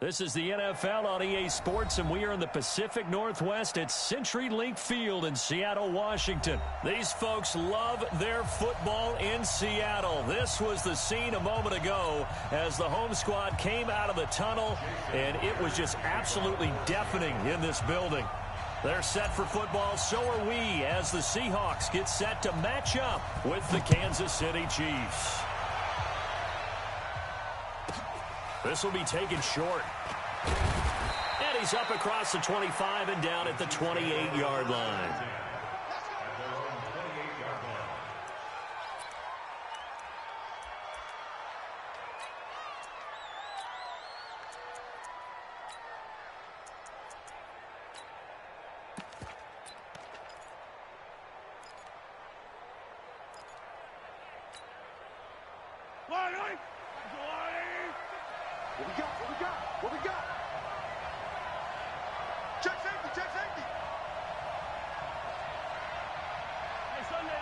This is the NFL on EA Sports, and we are in the Pacific Northwest at CenturyLink Field in Seattle, Washington. These folks love their football in Seattle. This was the scene a moment ago as the home squad came out of the tunnel, and it was just absolutely deafening in this building. They're set for football, so are we, as the Seahawks get set to match up with the Kansas City Chiefs. This will be taken short. And he's up across the 25 and down at the 28-yard line. What we got? Check safety. Hey, Sunday.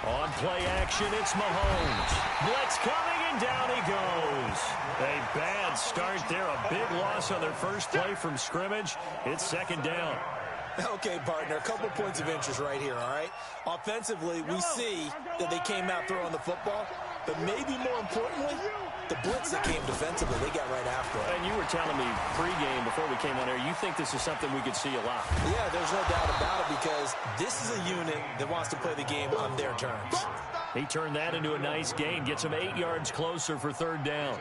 On play action, it's Mahomes. Blitz coming, and down he goes. A bad start there. A big loss on their first play from scrimmage. It's second down. Okay, partner, a couple points of interest right here, all right? Offensively, we see that they came out throwing the football, but maybe more importantly, the blitz that came defensively, they got right after it. And you were telling me pregame before we came on air, you think this is something we could see a lot. Yeah, there's no doubt about it because this is a unit that wants to play the game on their terms. He turned that into a nice gain, gets him 8 yards closer for third down.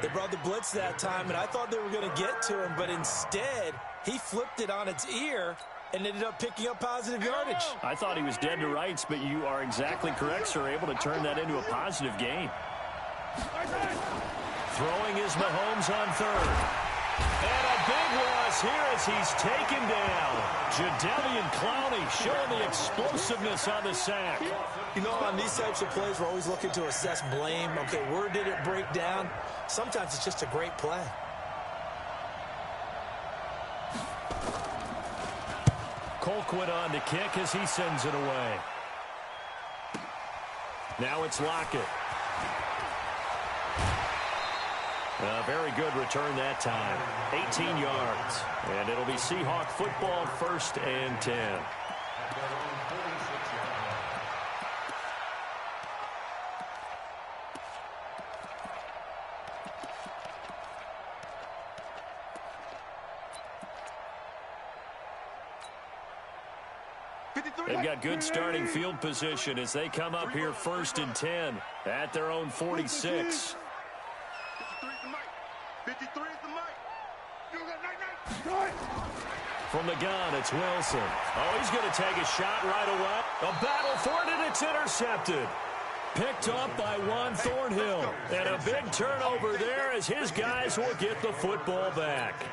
They brought the blitz that time, and I thought they were going to get to him, but instead, he flipped it on its ear and ended up picking up positive yardage. I thought he was dead to rights, but you are exactly correct, sir. Able to turn that into a positive gain. Throwing is Mahomes on third. And a big loss here as he's taken down. Jadeveon Clowney showing the explosiveness on the sack. You know, on these types of plays, we're always looking to assess blame. Okay, where did it break down? Sometimes it's just a great play. Colquitt on to kick as he sends it away. Now it's Lockett. A very good return that time. 18 yards. And it'll be Seahawk football, 1st and 10. They've got good starting field position as they come up here 1st and 10 at their own 46. 53 is the mic. From the gun, it's Wilson. Oh, he's going to take a shot right away. A battle for it, and it's intercepted. Picked up by Juan Thornhill. And a big turnover there as his guys will get the football back.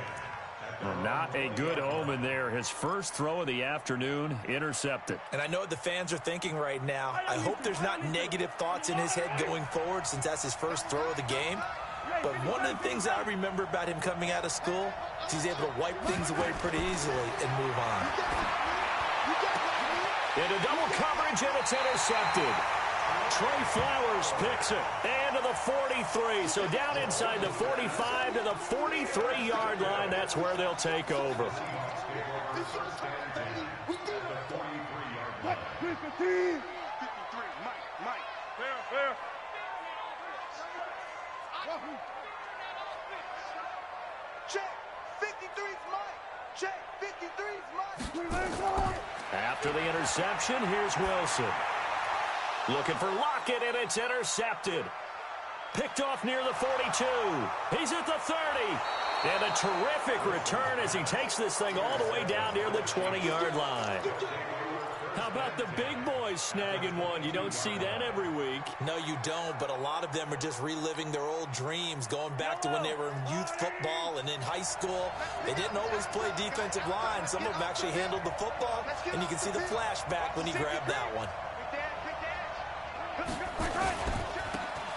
Not a good omen there. His first throw of the afternoon intercepted. And I know what the fans are thinking right now. I hope there's not negative thoughts in his head going forward since that's his first throw of the game. But one of the things I remember about him coming out of school is he's able to wipe things away pretty easily and move on. Into double coverage, and it's intercepted. Trey Flowers picks it. And to the 43. So down inside the 45 to the 43-yard line. That's where they'll take over. Fair. Check. 53's Mike. Check. 53's Mike. After the interception, here's Wilson. Looking for Lockett, and it's intercepted. Picked off near the 42. He's at the 30. And a terrific return as he takes this thing all the way down near the 20-yard line. How about the big boys snagging one? You don't see that every week. No, you don't, but a lot of them are just reliving their old dreams, going back to when they were in youth football and in high school. They didn't always play defensive line. Some of them actually handled the football, and you can see the flashback when he grabbed that one.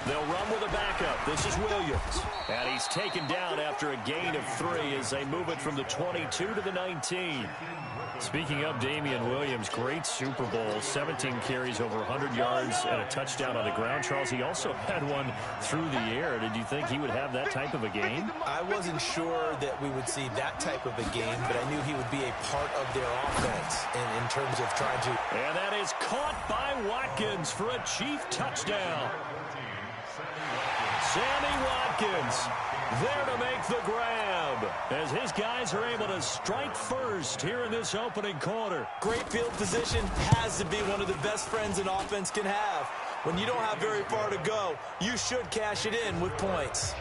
They'll run with a backup. This is Williams. And he's taken down after a gain of 3 as they move it from the 22 to the 19. Speaking of Damian Williams, great Super Bowl, 17 carries, over 100 yards, and a touchdown on the ground. Charles, he also had one through the air. Did you think he would have that type of a game? I wasn't sure that we would see that type of a game, but I knew he would be a part of their offense in terms of trying to... And that is caught by Watkins for a Chief touchdown. Sammy Watkins there to make the grab as his guys are able to strike first here in this opening quarter. Great field position has to be one of the best friends an offense can have. When you don't have very far to go, you should cash it in with points.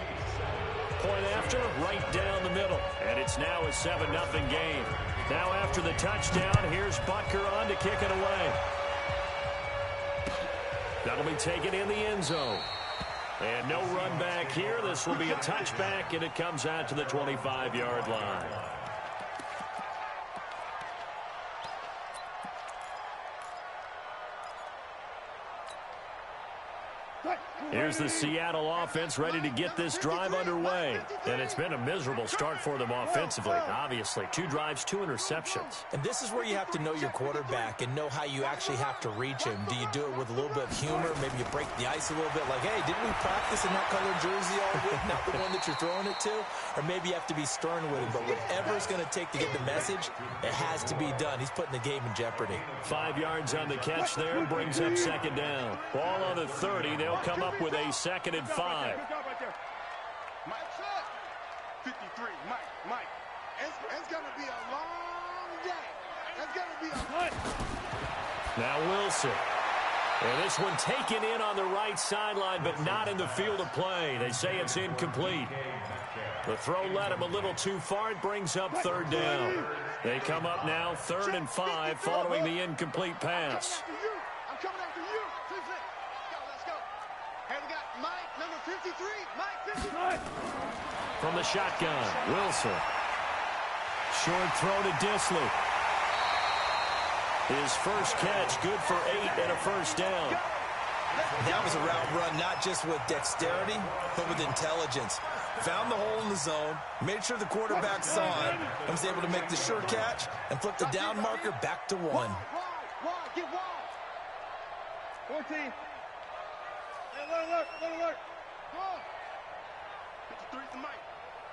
Point after, right down the middle. And it's now a 7-0 game. Now after the touchdown, here's Butker on to kick it away. That'll be taken in the end zone. And no run back here. This will be a touchback, and it comes out to the 25-yard line. Here's the Seattle offense ready to get this drive underway. And it's been a miserable start for them offensively, obviously. 2 drives, 2 interceptions. And this is where you have to know your quarterback and know how you actually have to reach him. Do you do it with a little bit of humor? Maybe you break the ice a little bit, like, hey, didn't we practice in that colored jersey all week, not the one that you're throwing it to? Or maybe you have to be stern with him. But whatever it's going to take to get the message, it has to be done. He's putting the game in jeopardy. 5 yards on the catch there, brings up second down. Ball on the 30. They'll come up with a 2nd and 5. Mike, 53, Mike. It's going to be a long day. It's going to be a... Now Wilson. And this one taken in on the right sideline, but not in the field of play. They say it's incomplete. The throw led him a little too far. It brings up 3rd down. They come up now 3rd and 5 following the incomplete pass. I'm coming after you. Let's go. Hey, we got Mike, number 53. Mike, 53. From the shotgun, Wilson. Short throw to Disley. His first catch, good for 8 and a first down. That was a route run, not just with dexterity, but with intelligence. Found the hole in the zone, made sure the quarterback saw it, and was able to make the sure catch and flip the down marker back to 1. Wide, get wide. 14. Hey, alert. Go on. 53 is the mic.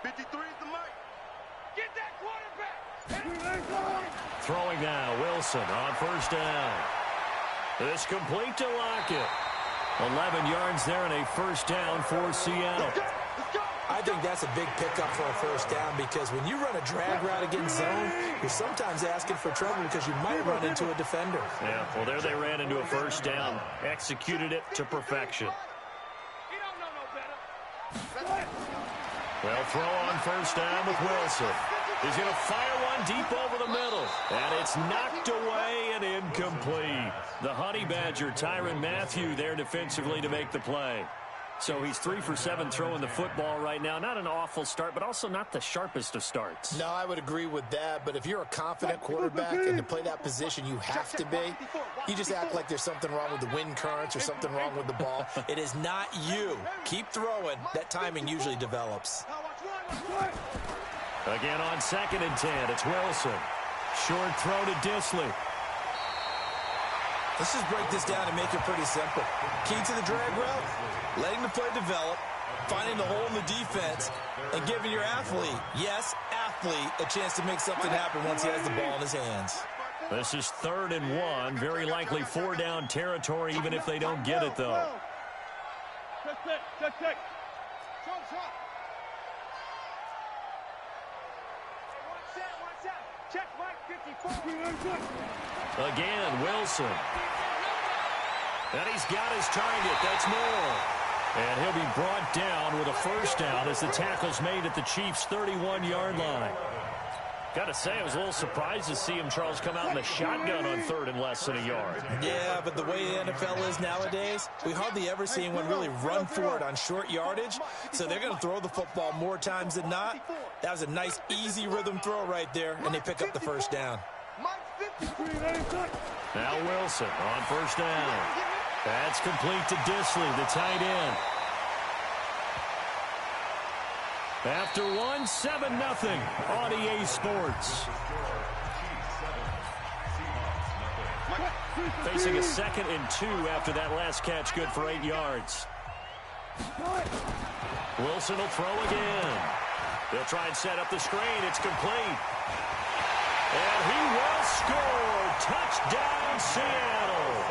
53 is the mic. Get that quarterback. Throwing now, Wilson on first down. This complete to Lockett. 11 yards there and a first down for Seattle. Let's go. I think that's a big pickup for a first down because when you run a drag route against zone, you're sometimes asking for trouble because you might run into a defender. Yeah, well, there they ran into a first down. Executed it to perfection. You don't know no better. Well, throw on first down with Wilson. He's going to fire one deep over the middle. And it's knocked away and incomplete. The Honey Badger, Tyrann Mathieu, there defensively to make the play. So he's 3 for 7 throwing the football right now. Not an awful start, but also not the sharpest of starts. No, I would agree with that. But if you're a confident quarterback and to play that position, you have to be. You just act like there's something wrong with the wind currents or something wrong with the ball. It is not you. Keep throwing. That timing usually develops. Again on 2nd and 10, it's Wilson. Short throw to Disley. Let's just break this down and make it pretty simple. Key to the drag route, letting the play develop, finding the hole in the defense, and giving your athlete, yes, athlete, a chance to make something happen once he has the ball in his hands. This is 3rd and 1. Very likely 4 down territory, even if they don't get it, though. Check. Check, Mike, 54. Again, Wilson. And he's got his target. That's Moore. And he'll be brought down with a first down as the tackle's made at the Chiefs' 31-yard line. Got to say, I was a little surprised to see him, Charles, come out in the shotgun on 3rd and less than a yard. Yeah, but the way the NFL is nowadays, we hardly ever see anyone really run for it on short yardage. So they're going to throw the football more times than not. That was a nice, easy rhythm throw right there, and they pick up the first down. Now Wilson on first down. That's complete to Disley, the tight end. After 1, 7-0 on EA Sports. Facing a 2nd and 2 after that last catch, good for 8 yards. Wilson will throw again. They'll try and set up the screen. It's complete. And he will score. Touchdown, Seattle.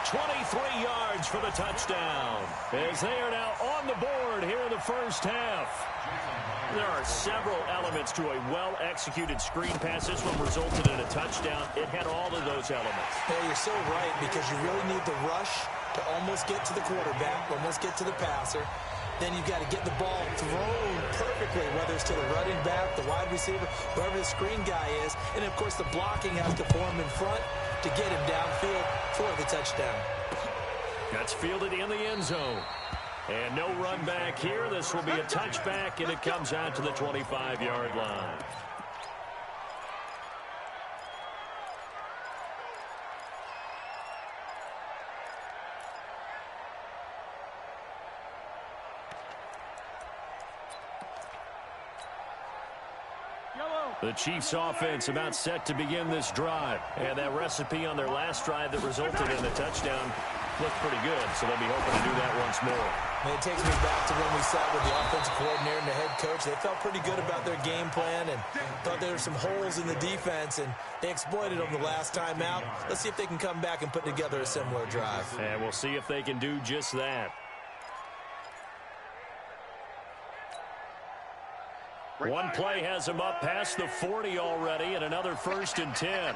23 yards for the touchdown. As they are now on the board here in the first half. There are several elements to a well-executed screen pass. This one resulted in a touchdown. It had all of those elements. Hey, you're so right, because you really need the rush to almost get to the quarterback, almost get to the passer. Then you've got to get the ball thrown perfectly, whether it's to the running back, the wide receiver, whoever the screen guy is. And, of course, the blocking has to form in front to get him downfield for the touchdown. That's fielded in the end zone. And no run back here. This will be a touchback, and it comes out to the 25-yard line. The Chiefs offense about set to begin this drive. And that recipe on their last drive that resulted in a touchdown looked pretty good, so they'll be hoping to do that once more. And it takes me back to when we sat with the offensive coordinator and the head coach. They felt pretty good about their game plan and thought there were some holes in the defense, and they exploited them the last time out. Let's see if they can come back and put together a similar drive. And we'll see if they can do just that. One play has him up past the 40 already, and another 1st and 10.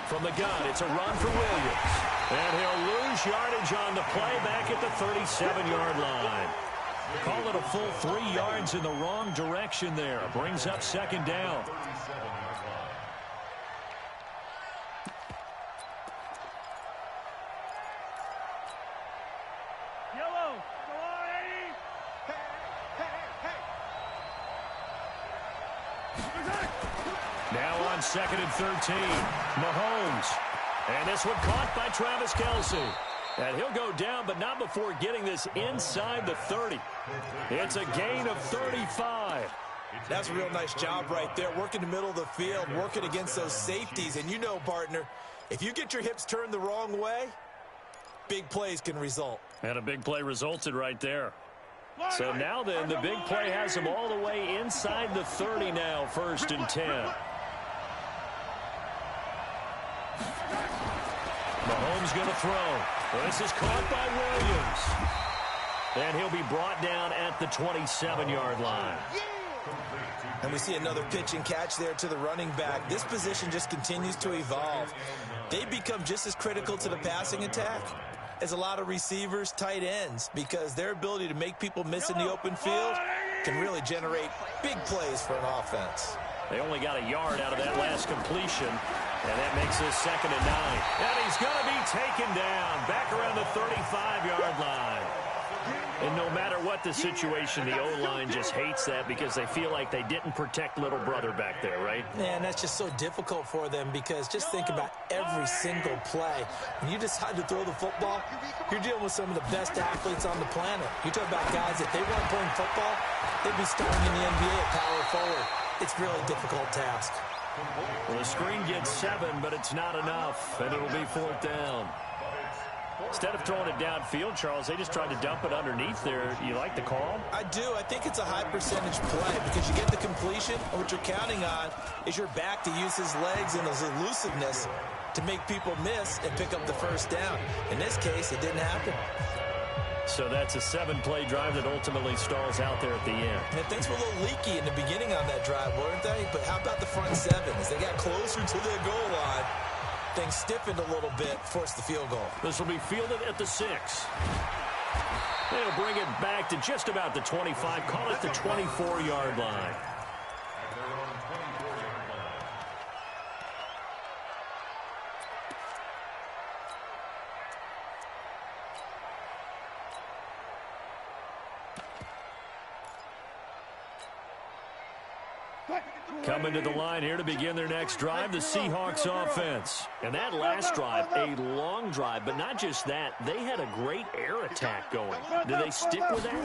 From the gun, it's a run for Williams. And he'll lose yardage on the play back at the 37-yard line. Call it a full 3 yards in the wrong direction there. Brings up 2nd down. Now on 2nd and 13, Mahomes. And this one caught by Travis Kelce. And he'll go down, but not before getting this inside the 30. It's a gain of 35. That's a real nice job right there, working the middle of the field, working against those safeties. And you know, partner, if you get your hips turned the wrong way, big plays can result. And a big play resulted right there. So now then, the big play has him all the way inside the 30 now, 1st and 10. Mahomes going to throw. This is caught by Williams. And he'll be brought down at the 27-yard line. And we see another pitch and catch there to the running back. This position just continues to evolve. They become just as critical to the passing attack as a lot of receivers, tight ends, because their ability to make people miss in the open field can really generate big plays for an offense. They only got a yard out of that last completion, and that makes this 2nd and 9. And he's going to be taken down back around the 35-yard line. And no matter what the situation, the O-line just hates that because they feel like they didn't protect little brother back there, right? Man, that's just so difficult for them because just think about every single play. When you decide to throw the football, you're dealing with some of the best athletes on the planet. You talk about guys, if they weren't playing football, they'd be starting in the NBA at power forward. It's really a difficult task. Well, the screen gets 7, but it's not enough, and it'll be 4th down. Instead of throwing it downfield, Charles, they just tried to dump it underneath there. You like the call? I do. I think it's a high-percentage play because you get the completion, and what you're counting on is your back to use his legs and his elusiveness to make people miss and pick up the 1st down. In this case, it didn't happen. So that's a 7-play drive that ultimately stalls out there at the end. And things were a little leaky in the beginning on that drive, weren't they? But how about the front 7? As they got closer to the goal line, things stiffened a little bit, forced the field goal. This will be fielded at the 6. They'll bring it back to just about the 25, call it the 24-yard line. Coming to the line here to begin their next drive, the Seahawks offense. And that last drive, a long drive, but not just that. They had a great air attack going. Do they stick with that?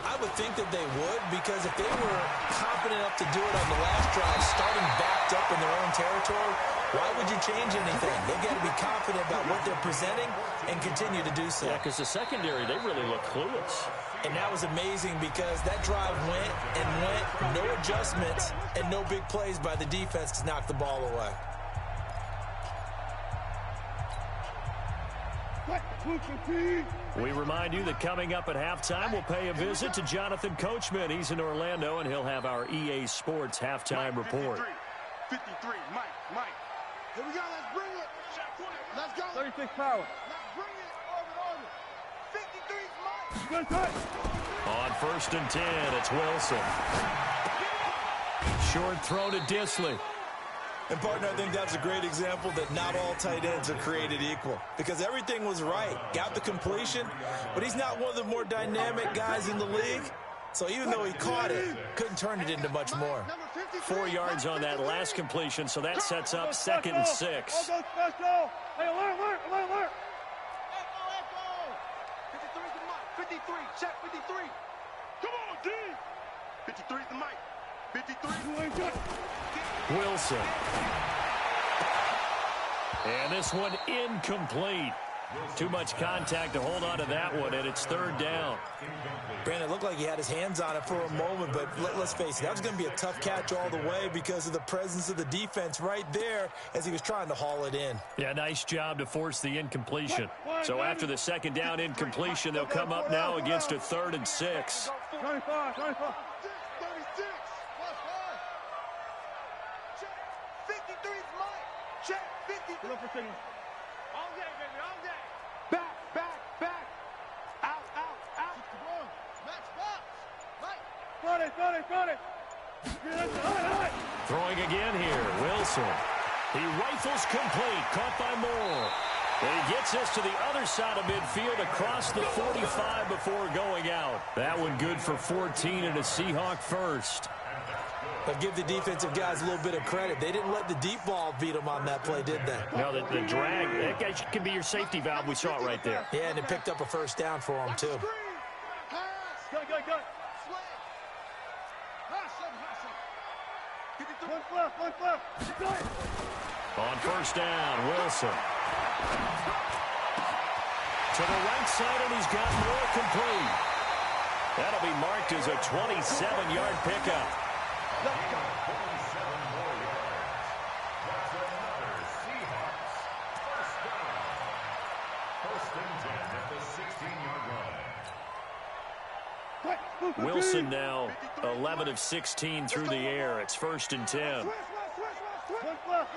I would think that they would, because if they were confident enough to do it on the last drive, starting backed up in their own territory, Why would you change anything? They've got to be confident about what they're presenting and continue to do so. Yeah, because the secondary, they really look clueless. And that was amazing because that drive went and went, no adjustments, and no big plays by the defense to knock the ball away. We remind you that coming up at halftime, we'll pay a visit to Jonathan Coachman. He's in Orlando, and he'll have our EA Sports halftime report. 53, Mike. Here we go, let's bring it. Let's go. 36 power. Let's bring it. Orbit. 53's Mike. On 1st and 10, it's Wilson. Short throw to Disley. And, partner, I think that's a great example that not all tight ends are created equal because everything was right. Got the completion, but he's not one of the more dynamic guys in the league. So even though he caught it, couldn't turn it into much more. 4 yards on that last completion, so that sets up 2nd and 6. Hey, alert. 53's the Mike. 53, check 53. Come on, D. 53's the Mike. 53. Wilson. And this one incomplete. Too much contact to hold on to that one, and it's 3rd down. Brandon, it looked like he had his hands on it for a moment, but let's face it, that was going to be a tough catch all the way because of the presence of the defense right there as he was trying to haul it in. Yeah, nice job to force the incompletion. So after the 2nd down incompletion, they'll come up now against a 3rd and 6. 25. 36. Plus 5. Check. 53's Mike. Check. 53. Look for signal. All day, baby, all day. Back. Out. Max box. Mike. 40. Throwing again here, Wilson. He rifles complete, caught by Moore. And he gets us to the other side of midfield across the 45 before going out. That one good for 14 and a Seahawk first. But give the defensive guys a little bit of credit. They didn't let the deep ball beat them on that play, did they? No, the drag, that guy can be your safety valve. We saw it right there. Yeah, and it picked up a 1st down for them, too. Pass. Go. Swing. Hustle. 53. One left. On 1st down, Wilson. To the right side, and he's got Moore complete. That'll be marked as a 27-yard pickup. Let's go. Wilson now 11 of 16 through the air. It's 1st and 10. One left.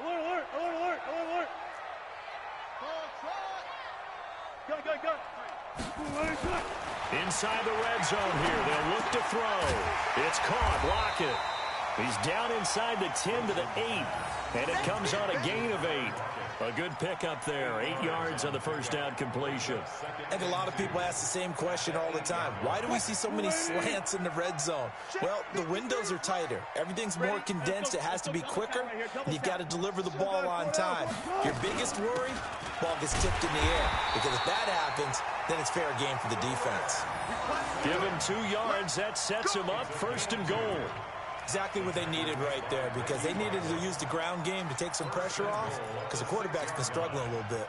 Alert. Go. Inside the red zone here. They'll look to throw. It's caught. Block it. He's down inside the 10 to the 8. And it comes on a gain of 8. A good pickup there. 8 yards on the 1st down completion. I think a lot of people ask the same question all the time. Why do we see so many slants in the red zone? Well, the windows are tighter. Everything's more condensed. It has to be quicker. And you've got to deliver the ball on time. Your biggest worry, ball gets tipped in the air. Because if that happens, then it's fair game for the defense. Give him 2 yards. That sets him up 1st and goal. Exactly what they needed right there because they needed to use the ground game to take some pressure off because the quarterback's been struggling a little bit.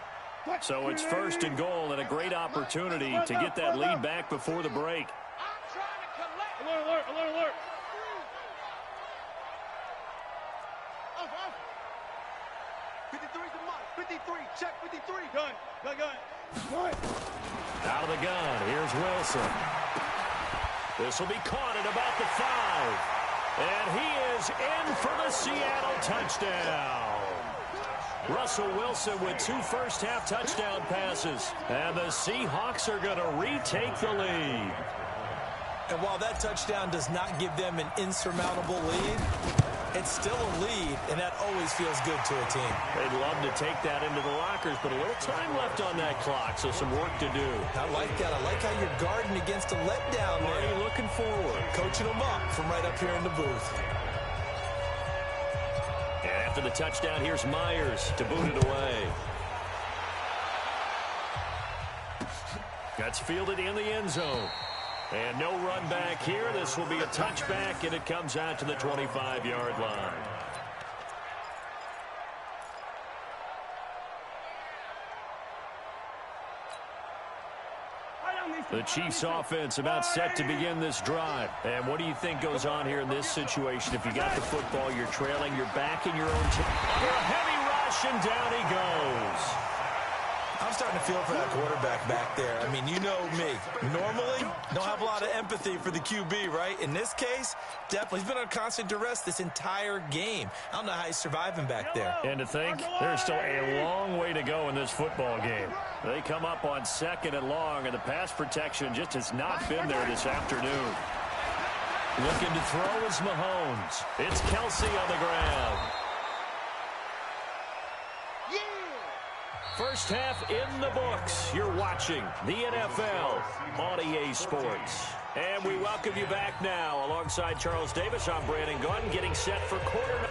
So it's 1st and goal and a great opportunity to get that lead back before the break. Alert. 53's the Mike. 53. Check 53. Gun. Out of the gun. Here's Wilson. This will be caught at about the 5. And he is in for the Seattle touchdown. Russell Wilson with 2 first-half touchdown passes. And the Seahawks are going to retake the lead. And while that touchdown does not give them an insurmountable lead, it's still a lead, and that always feels good to a team. They'd love to take that into the lockers, but a little time left on that clock, so some work to do. I like that. I like how you're guarding against a letdown there. Already looking forward. Coaching them up from right up here in the booth. And after the touchdown, here's Myers to boot it away. That's fielded in the end zone. And no run back here. This will be a touchback, and it comes out to the 25-yard line. The Chiefs offense about set to begin this drive. And what do you think goes on here in this situation? If you got the football, you're trailing, you're back in your own team. Under a heavy rush, and down he goes. I'm starting to feel for that quarterback back there. I mean, you know me. Normally, don't have a lot of empathy for the QB, right? In this case, definitely. He's been on constant duress this entire game. I don't know how he's surviving back there. And to think, there's still a long way to go in this football game. They come up on 2nd and long, and the pass protection just has not been there this afternoon. Looking to throw is Mahomes. It's Kelsey on the ground. First half in the books. You're watching the NFL on EA Sports. And we welcome you back now. Alongside Charles Davis, I'm Brandon Gunn, getting set for quarter.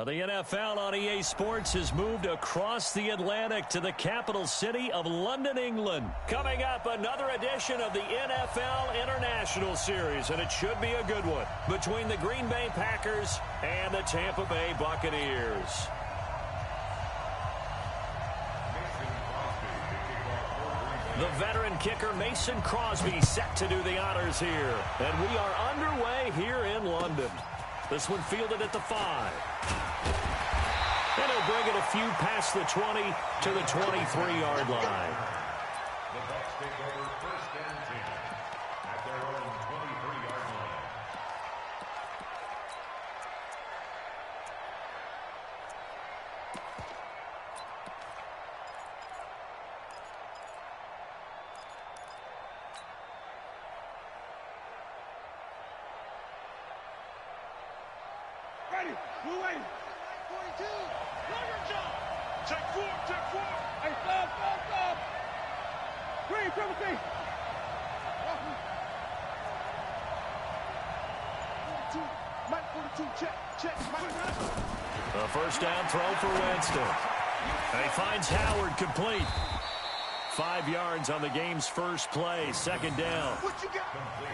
The NFL on EA Sports has moved across the Atlantic to the capital city of London, England. Coming up, another edition of the NFL International Series, and it should be a good one, between the Green Bay Packers and the Tampa Bay Buccaneers. The veteran kicker Mason Crosby set to do the honors here. And we are underway here in London. This one fielded at the 5. And he'll bring it a few past the 20 to the 23-yard line. The Bucs take over 1st and 10 at their own 23-yard line. Ready. Move ready. 42. Longer jump. Check 4. Check 4. Hey, stop. Green, triple T. 42. Mike 42. Check. Mike. A first down throw for Winston. And he finds Howard complete. 5 yards on the game's first play. Second down. What you got?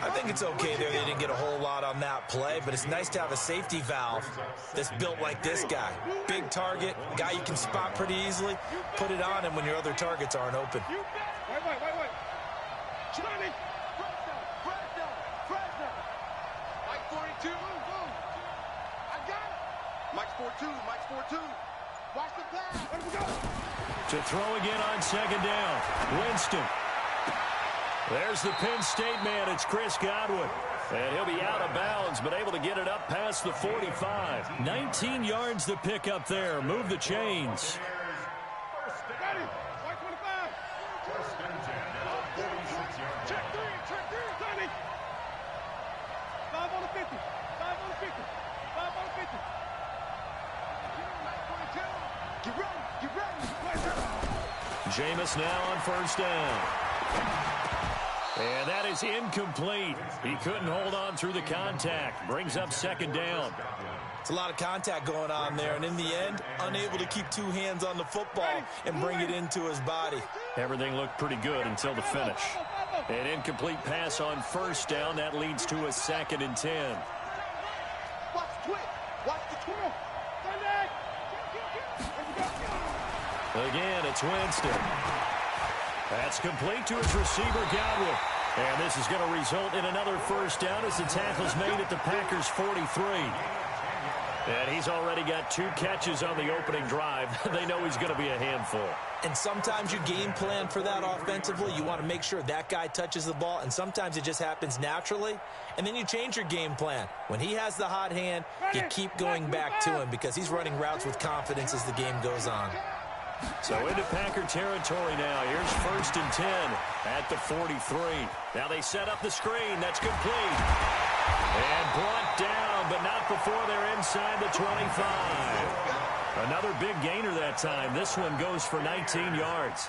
I think it's okay there. They didn't get a whole lot on that play, but it's nice to have a safety valve that's built like this guy. Big target, guy you can spot pretty easily. Put it on him when your other targets aren't open. Wait. Johnny. Fresno. Mike 42. I got it. Mike's 42. Watch the pass. Let him go. To throw again on second down. Winston. There's the Penn State man. It's Chris Godwin. And he'll be out of bounds, but able to get it up past the 45. 19 yards to pick up there. Move the chains. Ready. White 25. 1st and 10 at the 46-yard Check line. 3. Johnny. 5 on the 50. 5 on the 50. 5 on the 50. Get ready. Jameis now on first down. And that is incomplete. He couldn't hold on through the contact. Brings up second down. It's a lot of contact going on there, and in the end, unable to keep 2 hands on the football and bring it into his body. Everything looked pretty good until the finish. An incomplete pass on first down. That leads to a 2nd and 10. Watch the twist. Watch the twist. Again, it's Winston. That's complete to his receiver, Godwin. And this is going to result in another first down as the tackle's made at the Packers' 43. And he's already got 2 catches on the opening drive. They know he's going to be a handful. And sometimes you game plan for that offensively. You want to make sure that guy touches the ball, and sometimes it just happens naturally. And then you change your game plan. When he has the hot hand, you keep going back to him because he's running routes with confidence as the game goes on. So into Packer territory now. Here's 1st and 10 at the 43. Now they set up the screen. That's complete. And brought down, but not before they're inside the 25. Another big gainer that time. This one goes for 19 yards.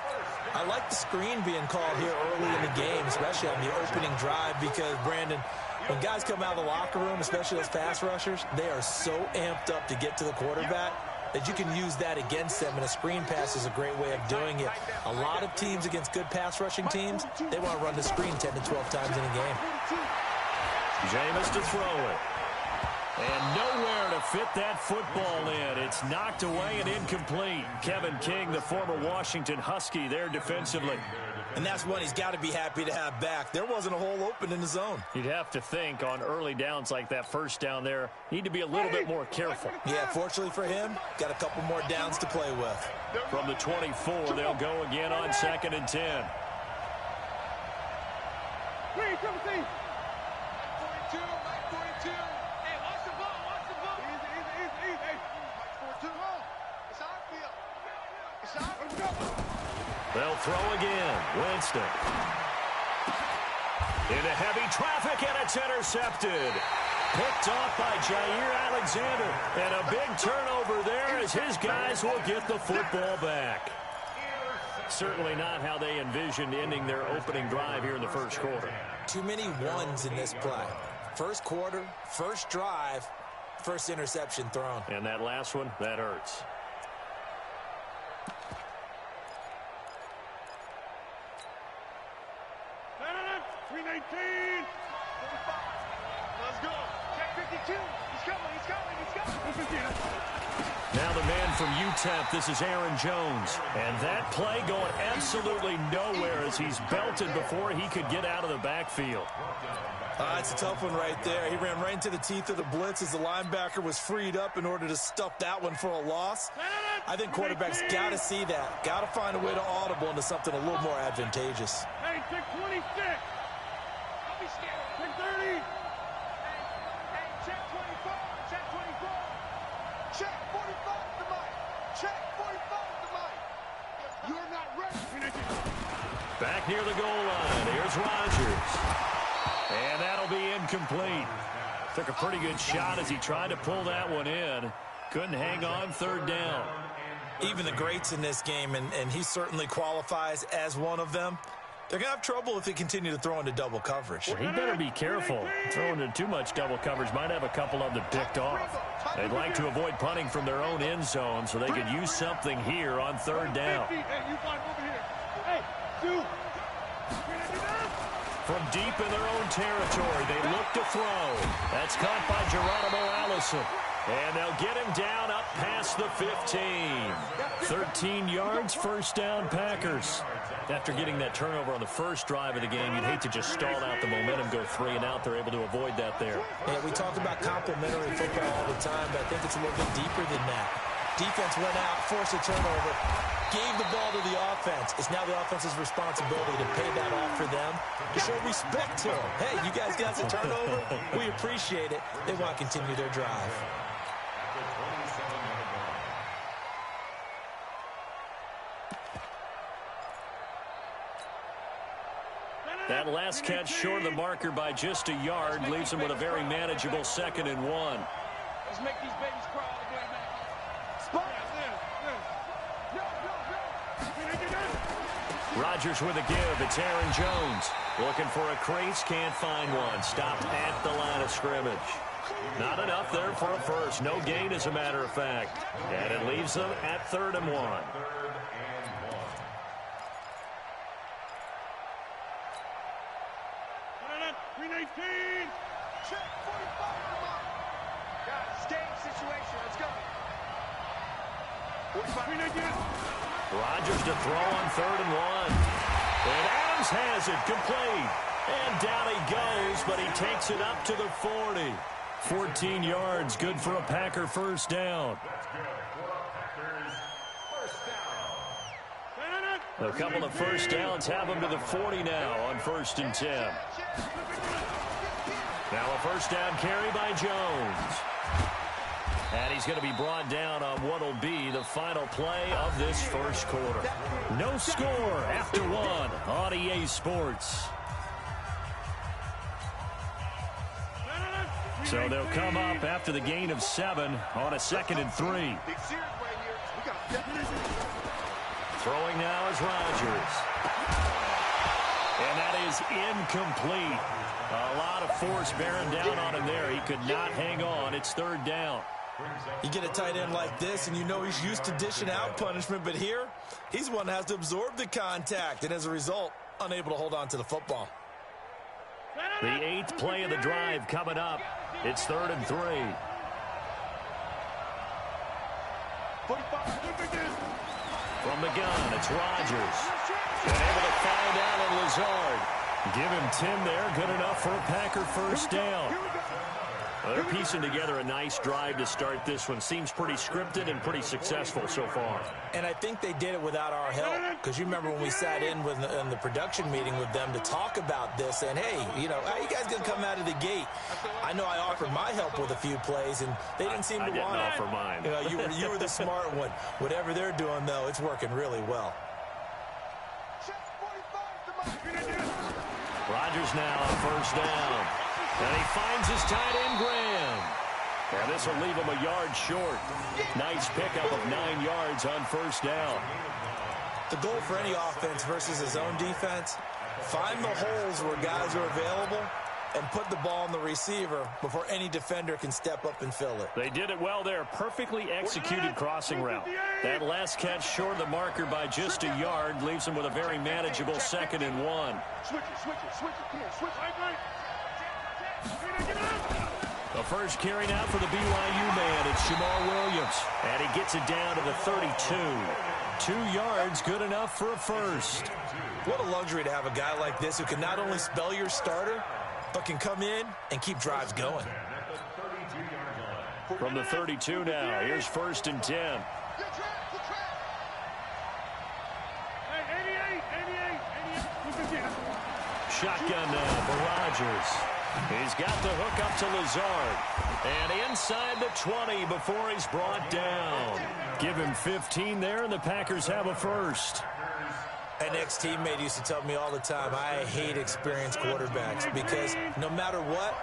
I like the screen being called here early in the game, especially on the opening drive, because, Brandon, when guys come out of the locker room, especially those pass rushers, they are so amped up to get to the quarterback that you can use that against them, and a screen pass is a great way of doing it. A lot of teams against good pass rushing teams, they want to run the screen 10 to 12 times in a game. Jameis to throw it. And nowhere to fit that football in. It's knocked away and incomplete. Kevin King, the former Washington Husky, there defensively. And that's one he's got to be happy to have back. There wasn't a hole open in the zone. You'd have to think on early downs like that first down there, need to be a little bit more careful. Yeah, fortunately for him, got a couple more downs to play with. From the 24, they'll go again on 2nd and 10. Green, triple T. 42. Mike 42. Hey, watch the ball. Easy. Mike 42. It's our field. It's our field. They'll throw again. Winston. Into heavy traffic, and it's intercepted. Picked off by Jair Alexander. And a big turnover there as his guys will get the football back. Certainly not how they envisioned ending their opening drive here in the first quarter. Too many ones in this play. First quarter, first drive, first interception thrown. And that last one, that hurts. Let's go. Check 52. He's coming. Now the man from UTEP, this is Aaron Jones. And that play going absolutely nowhere as he's belted before he could get out of the backfield. It's a tough one right there. He ran right into the teeth of the blitz as the linebacker was freed up in order to stuff that one for a loss. I think quarterbacks got to see that. Got to find a way to audible into something a little more advantageous. Hey, check 26. Don't be scared. Check 30. Hey, check 24. Check 24. Check 45 to Mike. Check 45 to Mike. You're not ready. Back near the goal line. Here's Rodgers. And that'll be incomplete. Took a pretty good shot as he tried to pull that one in. Couldn't hang on, third down. Even the greats in this game, and he certainly qualifies as one of them, they're going to have trouble if they continue to throw into double coverage. Well, he better be careful. Throwing into too much double coverage might have a couple of them picked off. They'd like to avoid punting from their own end zone so they could use something here on third down. Hey, you find over here. Hey, shoot. From deep in their own territory, they look to throw. That's caught by Geronimo Allison. And they'll get him down up past the 15. 13 yards, first down, Packers. After getting that turnover on the first drive of the game, you'd hate to just stall out the momentum, go 3 and out. They're able to avoid that there. Yeah, we talk about complementary football all the time, but I think it's a little bit deeper than that. Defense went out, forced a turnover, gave the ball to the offense. It's now the offense's responsibility to pay that off for them, to show respect to them. Hey, you guys got some turnover? We appreciate it. They want to continue their drive. That last catch short of the marker by just a yard leaves them with a very manageable 2nd and 1. Let's make these babies cry all the way back. Rodgers with a give. It's Aaron Jones. Looking for a crease. Can't find one. Stopped at the line of scrimmage. Not enough there for a first. No gain, as a matter of fact. And it leaves them at 3rd and 1. Check 45 to Mike. Guys, game situation. Let's go. 45. Rodgers to throw on 3rd and 1. And Adams has it complete. And down he goes, but he takes it up to the 40. 14 yards, good for a Packer first down. A couple of first downs have them to the 40 now on 1st and 10. Now a first down carry by Jones. And he's going to be brought down on what will be the final play of this first quarter. No score after 1 on EA Sports. So they'll come up after the gain of 7 on a 2nd and 3. Throwing now is Rodgers. And that is incomplete. A lot of force bearing down on him there. He could not hang on. It's 3rd down. You get a tight end like this, and you know he's used to dishing out punishment, but here, he's one that has to absorb the contact, and as a result, unable to hold on to the football. The 8th play of the drive coming up. It's 3rd and 3. From the gun, it's Rodgers. And able to find Allen Lazard. Give him 10 there. Good enough for a Packer first down. Well, they're piecing together a nice drive to start this one. Seems pretty scripted and pretty successful so far. And I think they did it without our help. Because you remember when we sat in the production meeting with them to talk about this. And, hey, you know, how you guys going to come out of the gate? I know I offered my help with a few plays, and they didn't seem to want it. I didn't offer mine. You know, you were the smart one. Whatever they're doing, though, it's working really well. Rodgers now on first down. And he finds his tight end, Graham. And this will leave him a yard short. Nice pickup of 9 yards on first down. The goal for any offense versus his own defense, find the holes where guys are available and put the ball on the receiver before any defender can step up and fill it. They did it well there. Perfectly executed crossing route. That last catch short of the marker by just a yard leaves them with a very manageable 2nd and 1. Switch it. Come on, switch it. The first carry now for the BYU man. It's Jamal Williams. And he gets it down to the 32. 2 yards, good enough for a first. What a luxury to have a guy like this who can not only spell your starter, but can come in and keep drives going. From the 32 now, here's 1st and 10. Shotgun now for Rodgers. He's got the hook up to Lazard. And inside the 20 before he's brought down. Give him 15 there, and the Packers have a first. An ex-teammate used to tell me all the time, I hate experienced quarterbacks because no matter what,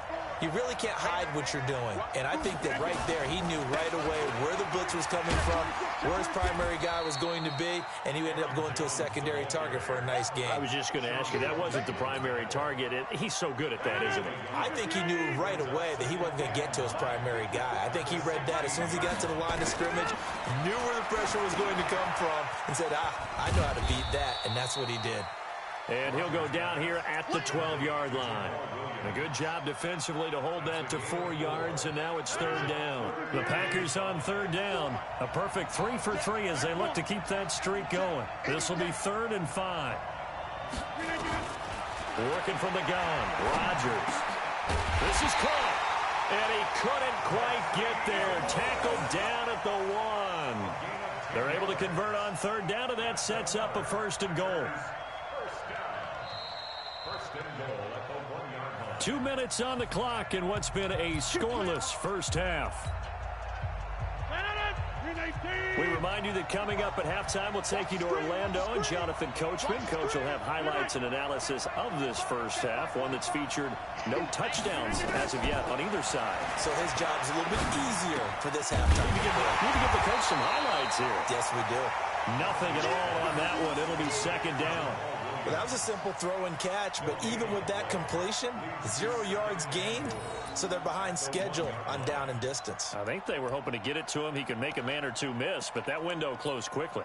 you really can't hide what you're doing. And I think that right there, he knew right away where the blitz was coming from, where his primary guy was going to be, and he ended up going to a secondary target for a nice game. I was just going to ask you, that wasn't the primary target. He's so good at that, isn't he? I think he knew right away that he wasn't going to get to his primary guy. I think he read that as soon as he got to the line of scrimmage, knew where the pressure was going to come from, and said, I know how to beat that, and that's what he did. And he'll go down here at the 12-yard line. A good job defensively to hold that to 4 yards, and now it's 3rd down. The Packers on 3rd down. A perfect 3 for 3 as they look to keep that streak going. This will be 3rd and 5. Working from the gun, Rodgers. This is caught, and he couldn't quite get there. Tackled down at the 1. They're able to convert on 3rd down, and that sets up a 1st and goal. 2 minutes on the clock in what's been a scoreless first half. We remind you that coming up at halftime, we'll take you to Orlando and Jonathan Coachman. Coach will have highlights and analysis of this first half, one that's featured no touchdowns as of yet on either side. So his job's a little bit easier for this halftime. We need to give the coach some highlights here. Yes, we do. Nothing at all on that one. It'll be 2nd down. Well, that was a simple throw and catch, but even with that completion, 0 yards gained, so they're behind schedule on down and distance. I think they were hoping to get it to him. He could make a man or two miss, but that window closed quickly.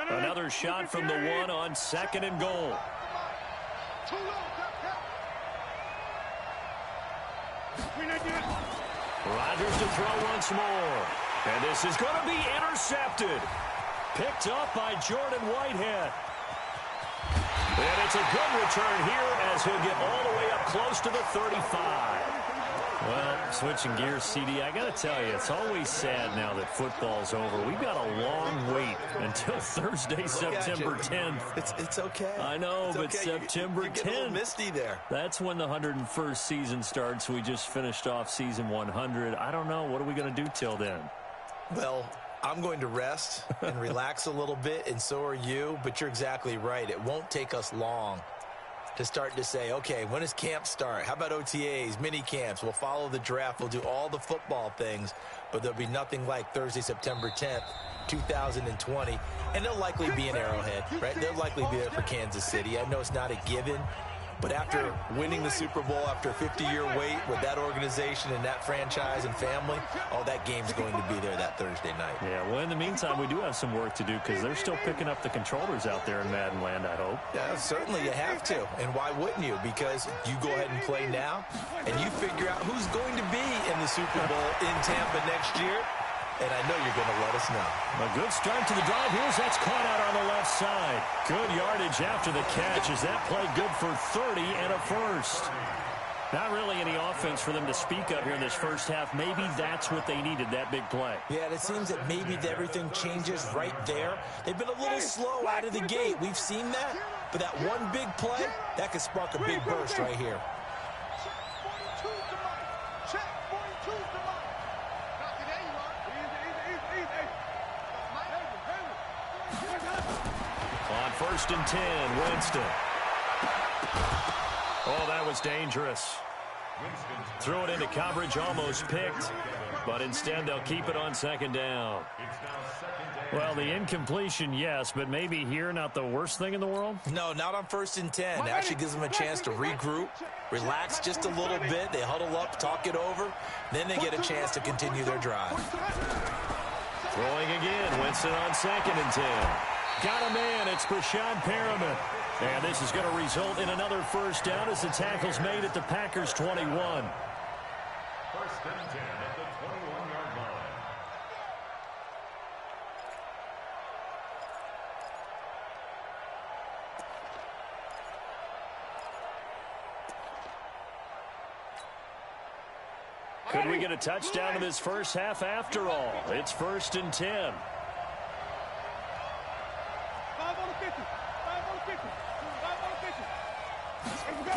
Another shot from the 1 on 2nd and goal. Rodgers to throw once more. And this is going to be intercepted. Picked up by Jordan Whitehead. And it's a good return here as he'll get all the way up close to the 35. Well, switching gears, CD, I got to tell you, it's always sad now that football's over. We've got a long wait until Thursday, September 10th. It's okay. I know, it's but okay. September 10th. You get a little misty there. That's when the 101st season starts. We just finished off season 100. I don't know. What are we going to do till then? Well, I'm going to rest and relax a little bit, and so are you, but you're exactly right. It won't take us long to start to say, okay, when does camp start? How about OTAs, mini camps? We'll follow the draft. We'll do all the football things, but there'll be nothing like Thursday, September 10th, 2020, and they'll likely be in Arrowhead, right? They'll likely be there for Kansas City. I know it's not a given, but after winning the Super Bowl, after a 50-year wait with that organization and that franchise and family, oh, that game's going to be there that Thursday night. Yeah, well, in the meantime, we do have some work to do because they're still picking up the controllers out there in Madden Land, I hope. Yeah, certainly you have to. And why wouldn't you? Because you go ahead and play now, and you figure out who's going to be in the Super Bowl in Tampa next year. And I know you're going to let us know. A good start to the drive. Here's that's caught out on the left side. Good yardage after the catch as that play good for 30 and a first. Not really any offense for them to speak of here in this first half. Maybe that's what they needed, that big play. Yeah, it seems that maybe everything changes right there. They've been a little slow out of the gate. We've seen that. But that one big play, that could spark a big burst right here. On 1st and 10, Winston. Oh, that was dangerous. Threw it into coverage, almost picked. But instead, they'll keep it on second down. Well, the incompletion, yes, but maybe here not the worst thing in the world? No, not on 1st and 10. It actually gives them a chance to regroup, relax just a little bit. They huddle up, talk it over. Then they get a chance to continue their drive. Throwing again. Winston on 2nd and 10. Got a man. It's Breshad Perriman. And this is going to result in another first down as the tackle's made at the Packers' 21. 1st and 10 at the 21-yard line. Could we get a touchdown in this first half after all? It's 1st and 10. 5 on the 50. 5 on the 50. 5 on the 50. Here we go.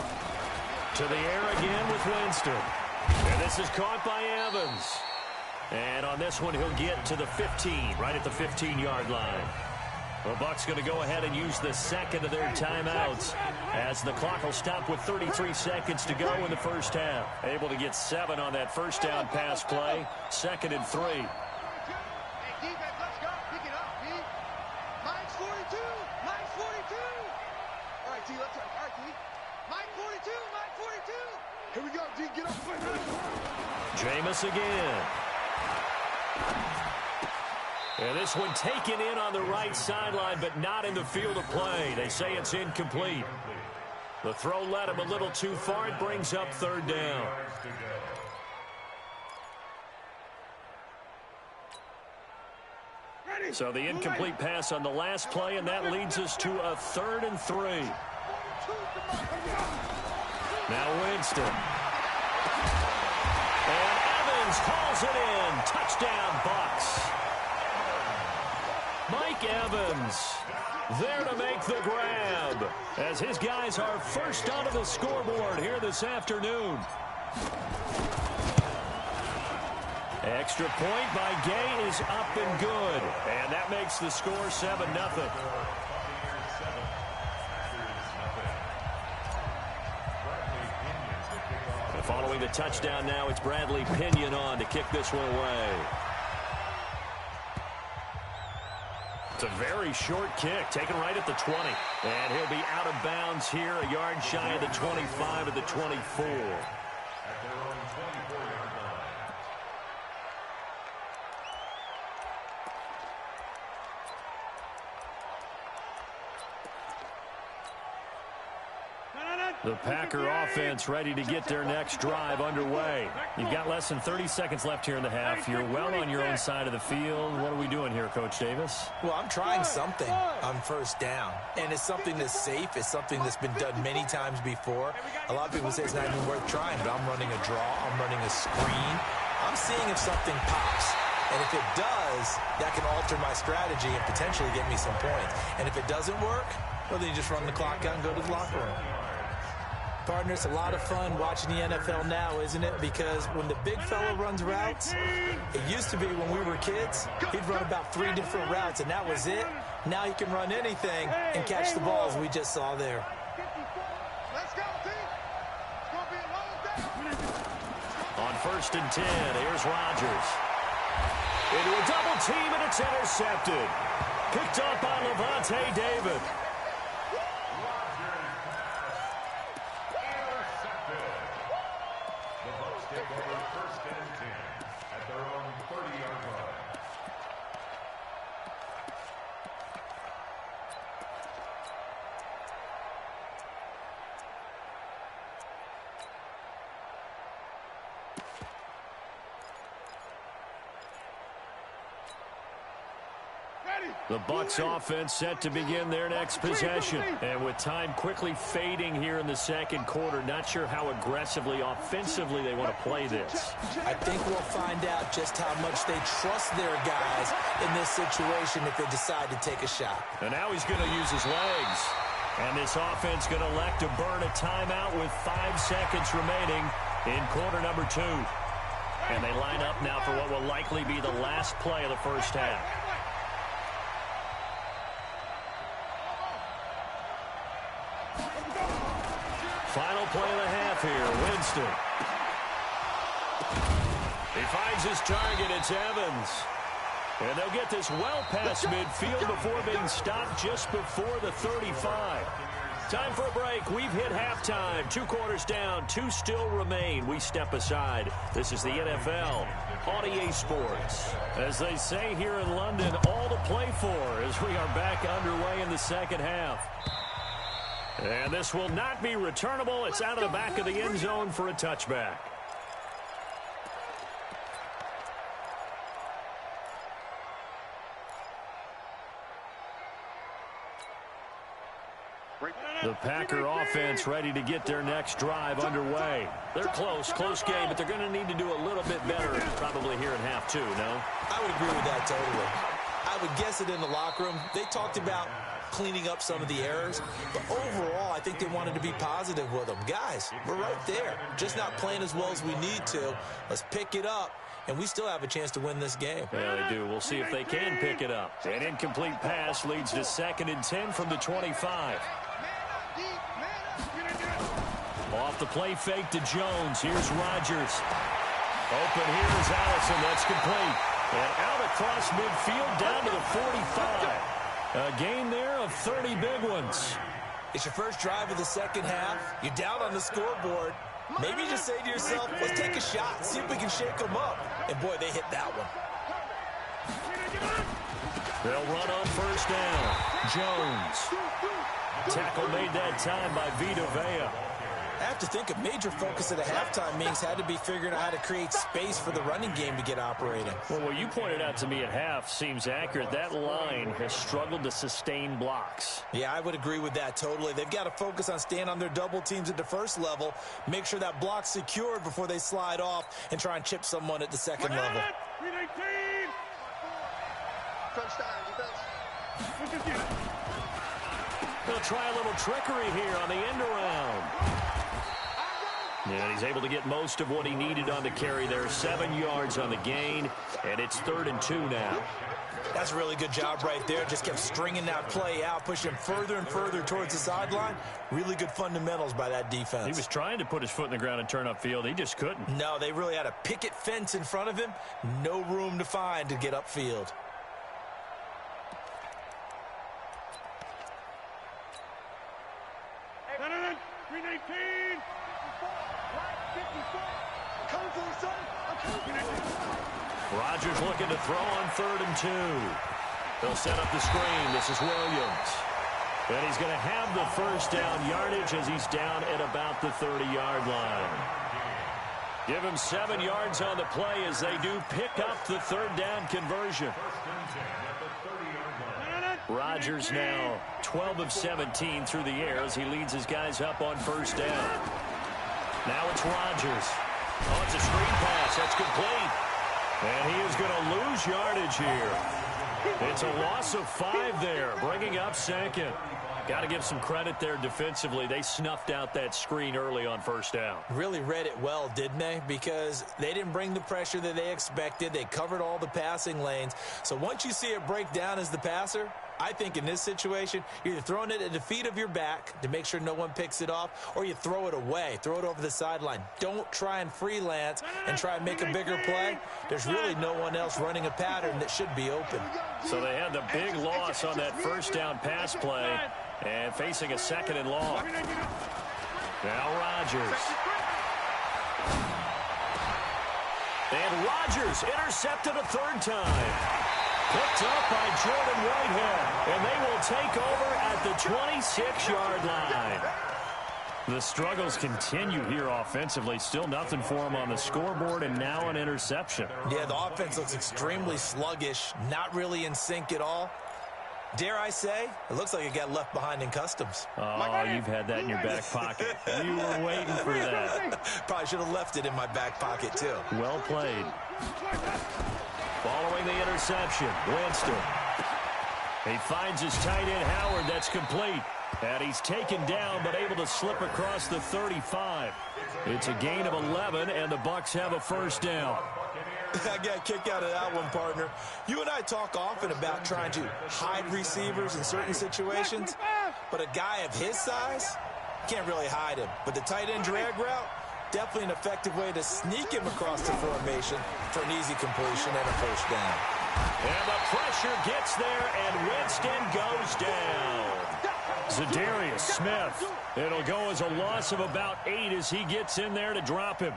To the air again with Winston. And this is caught by Evans. And on this one, he'll get to the 15, right at the 15-yard line. The Bucs going to go ahead and use the second of their timeouts as the clock will stop with 33 seconds to go in the first half. Able to get 7 on that first down pass play. 2nd and 3. Hey, defense, let's go. Pick it up, D. Mike's 42. Mike's 42. All right, T, let's go. All right, T. Mike 42. Mike 42. Here we go, D. Get up. Jameis again. And this one taken in on the right sideline, but not in the field of play. They say it's incomplete. The throw led him a little too far. It brings up 3rd down. So the incomplete pass on the last play, and that leads us to a 3rd and 3. Now Winston. And Evans hauls it in. Touchdown, Bucs. Mike Evans there to make the grab as his guys are first onto the scoreboard here this afternoon. Extra point by Gay is up and good. And that makes the score 7-0. And following the touchdown now, it's Bradley Pinion on to kick this one away. It's a very short kick, taken right at the 20. And he'll be out of bounds here, a yard shy of the 25 of the 24. At their own 24-yard line. The Packer offense ready to get their next drive underway. You've got less than 30 seconds left here in the half. You're well on your own side of the field. What are we doing here, Coach Davis? Well, I'm trying something on 1st down, and it's something that's safe. It's something that's been done many times before. A lot of people say it's not even worth trying, but I'm running a draw. I'm running a screen. I'm seeing if something pops. And if it does, that can alter my strategy and potentially get me some points. And if it doesn't work, well, then you just run the clock out and go to the locker room. Partner, it's a lot of fun watching the NFL now, isn't it? Because when the big fella runs routes, it used to be when we were kids, he'd run about 3 different routes, and that was it. Now he can run anything and catch the balls we just saw there. Let's go, T. It's going to be a long day. On 1st and 10, here's Rodgers. Into a double team, and it's intercepted. Picked up by Levante David. Take over 1st and 10 at their own 30-yard line. The Bucs offense set to begin their next possession. And with time quickly fading here in the second quarter, not sure how aggressively, offensively they want to play this. I think we'll find out just how much they trust their guys in this situation if they decide to take a shot. And now he's going to use his legs. And this offense going to elect to burn a timeout with 5 seconds remaining in quarter number 2. And they line up now for what will likely be the last play of the first half. Final play of the half here. Winston. He finds his target. It's Evans. And they'll get this well past midfield before being stopped just before the 35. Time for a break. We've hit halftime. 2 quarters down. 2 still remain. We step aside. This is the NFL on EA Sports. As they say here in London, all to play for as we are back underway in the second half. And this will not be returnable. It's out of the back of the end zone for a touchback. The Packer offense ready to get their next drive underway. They're close game, but they're going to need to do a little bit better probably here in half 2, no? I would agree with that totally. I would guess it in the locker room. They talked about cleaning up some of the errors, but overall, I think they wanted to be positive with them. Guys, we're right there. Just not playing as well as we need to. Let's pick it up, and we still have a chance to win this game. Yeah, they do. We'll see if they can pick it up. An incomplete pass leads to 2nd and 10 from the 25. Off the play fake to Jones. Here's Rodgers. Open here is Allison. That's complete. And out across midfield down to the 45. A gain there of 30 big ones. It's your first drive of the second half. You're down on the scoreboard. Maybe you just say to yourself, let's take a shot, see if we can shake them up. And, boy, they hit that one. They'll run on first down. Jones. Tackle made that time by Vita Vea. I have to think a major focus of the halftime meetings had to be figuring out how to create space for the running game to get operating. Well, what you pointed out to me at half seems accurate. That line has struggled to sustain blocks. Yeah, I would agree with that totally. They've got to focus on staying on their double teams at the first level, make sure that block's secured before they slide off and try and chip someone at the second level. They'll try a little trickery here on the end around. And he's able to get most of what he needed on the carry there. 7 yards on the gain, and it's 3rd and 2 now. That's a really good job right there. Just kept stringing that play out, pushing further and further towards the sideline. Really good fundamentals by that defense. He was trying to put his foot in the ground and turn upfield. He just couldn't. No, they really had a picket fence in front of him. No room to find to get upfield. Rodgers looking to throw on 3rd and 2. They'll set up the screen. This is Williams. And he's going to have the first down yardage as he's down at about the 30-yard line. Give him 7 yards on the play as they do pick up the 3rd down conversion. Rodgers now 12 of 17 through the air as he leads his guys up on first down. Now it's Rodgers. Oh, it's a screen pass. That's complete. And he is going to lose yardage here. It's a loss of 5 there, bringing up 2nd. Got to give some credit there defensively. They snuffed out that screen early on first down. Really read it well, didn't they? Because they didn't bring the pressure that they expected. They covered all the passing lanes. So once you see it break down as the passer, I think in this situation, you're either throwing it at the feet of your back to make sure no one picks it off, or you throw it away, throw it over the sideline. Don't try and freelance and try and make a bigger play. There's really no one else running a pattern that should be open. So they had the big loss on that first down pass play and facing a 2nd and long. Now Rodgers. And Rodgers intercepted a 3rd time. Picked up by Jordan Whitehead, and they will take over at the 26-yard line. The struggles continue here offensively. Still nothing for them on the scoreboard, and now an interception. Yeah, the offense looks extremely sluggish, not really in sync at all. Dare I say, it looks like it got left behind in customs. Oh, you've had that in your back pocket. You were waiting for that. Probably should have left it in my back pocket, too. Well played. Following the interception, Winston. He finds his tight end, Howard. That's complete. And he's taken down, but able to slip across the 35. It's a gain of 11, and the Bucs have a first down. I got a kick out of that one, partner. You and I talk often about trying to hide receivers in certain situations, but a guy of his size can't really hide him. But the tight end drag route, Definitely an effective way to sneak him across the formation for an easy completion and a first down. And the pressure gets there, and Winston goes down. Za'Darius Smith. It'll go as a loss of about 8 as he gets in there to drop him.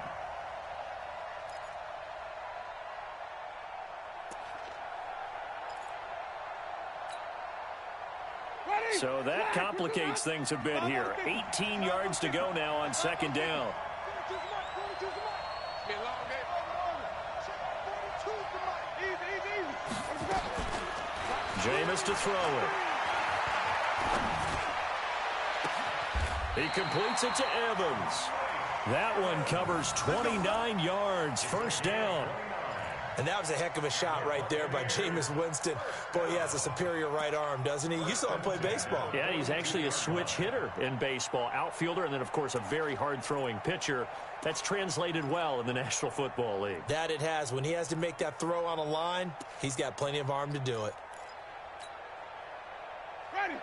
So that complicates things a bit here. 18 yards to go now on second down. Jameis to throw it. He completes it to Evans. That one covers 29 yards, first down. And that was a heck of a shot right there by Jameis Winston. Boy, he has a superior right arm, doesn't he? You saw him play baseball. Yeah, he's actually a switch hitter in baseball. Outfielder, and then, of course, a very hard-throwing pitcher. That's translated well in the National Football League. That it has. When he has to make that throw on a line, he's got plenty of arm to do it.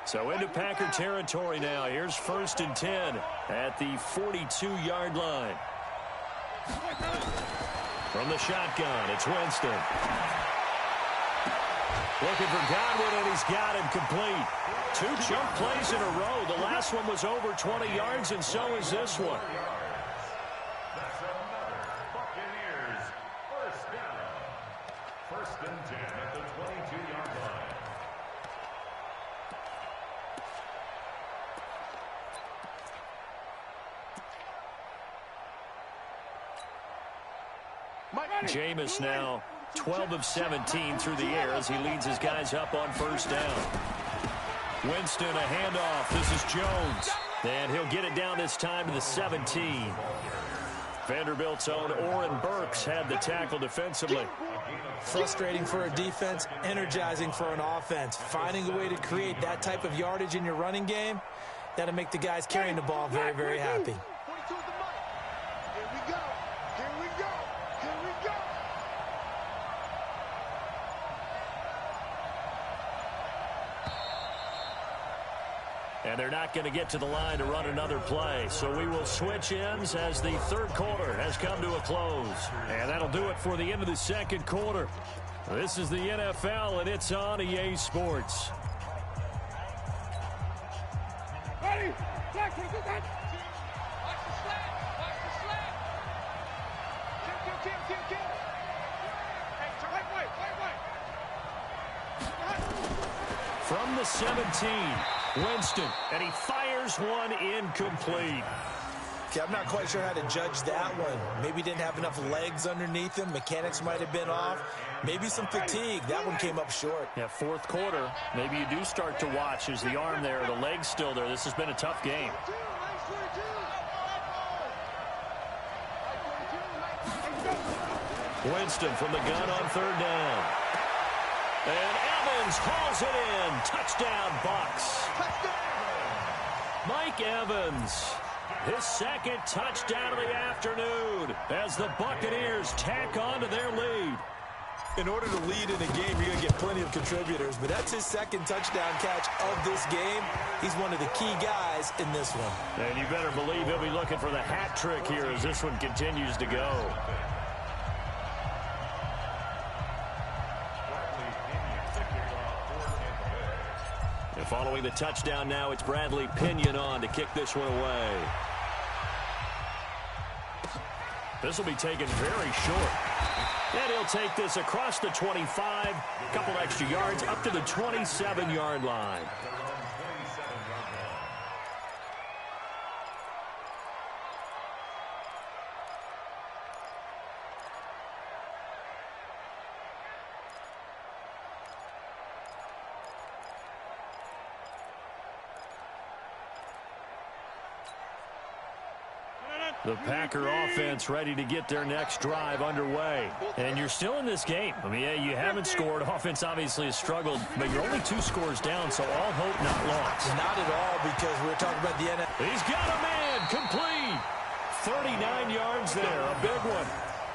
So into Packer territory now. Here's 1st and 10 at the 42-yard line. From the shotgun, it's Winston. Looking for Godwin, and he's got him complete. 2 chunk plays in a row. The last one was over 20 yards, and so is this one. That's another Buccaneers first down. 1st and 10 at the 22-yard line. Jameis now 12 of 17 through the air as he leads his guys up on first down. Winston, a handoff. This is Jones. And he'll get it down this time to the 17. Vanderbilt's own Oren Burks had the tackle defensively. Frustrating for a defense, energizing for an offense. Finding a way to create that type of yardage in your running game, that'll make the guys carrying the ball very, very happy. And they're not going to get to the line to run another play. So we will switch ends as the third quarter has come to a close. And that'll do it for the end of the second quarter. This is the NFL, and it's on EA Sports. Ready? Black, can you do that? Watch the slap. Watch the slap. Kill. Hey, turn right. From the 17, Winston, and he fires one incomplete. Okay, I'm not quite sure how to judge that one. Maybe didn't have enough legs underneath him. Mechanics might have been off. Maybe some fatigue. That one came up short. Yeah, fourth quarter. Maybe you do start to watch as the arm there, the leg's still there. This has been a tough game. Winston from the gun on third down. And Evans hauls it in. Touchdown, Bucs. Mike Evans, his second touchdown of the afternoon as the Buccaneers tack on to their lead. In order to lead in a game, you're going to get plenty of contributors, but that's his second touchdown catch of this game. He's one of the key guys in this one. And you better believe he'll be looking for the hat trick here as this one continues to go. And following the touchdown now, it's Bradley Pinion on to kick this one away. This will be taken very short. And he'll take this across the 25, a couple extra yards, up to the 27-yard line. The Packer offense ready to get their next drive underway. And you're still in this game. I mean, yeah, you haven't scored. Offense obviously has struggled, but you're only 2 scores down, so all hope not lost. Not at all, because we're talking about the NFL. He's got a man complete. 39 yards there, a big one.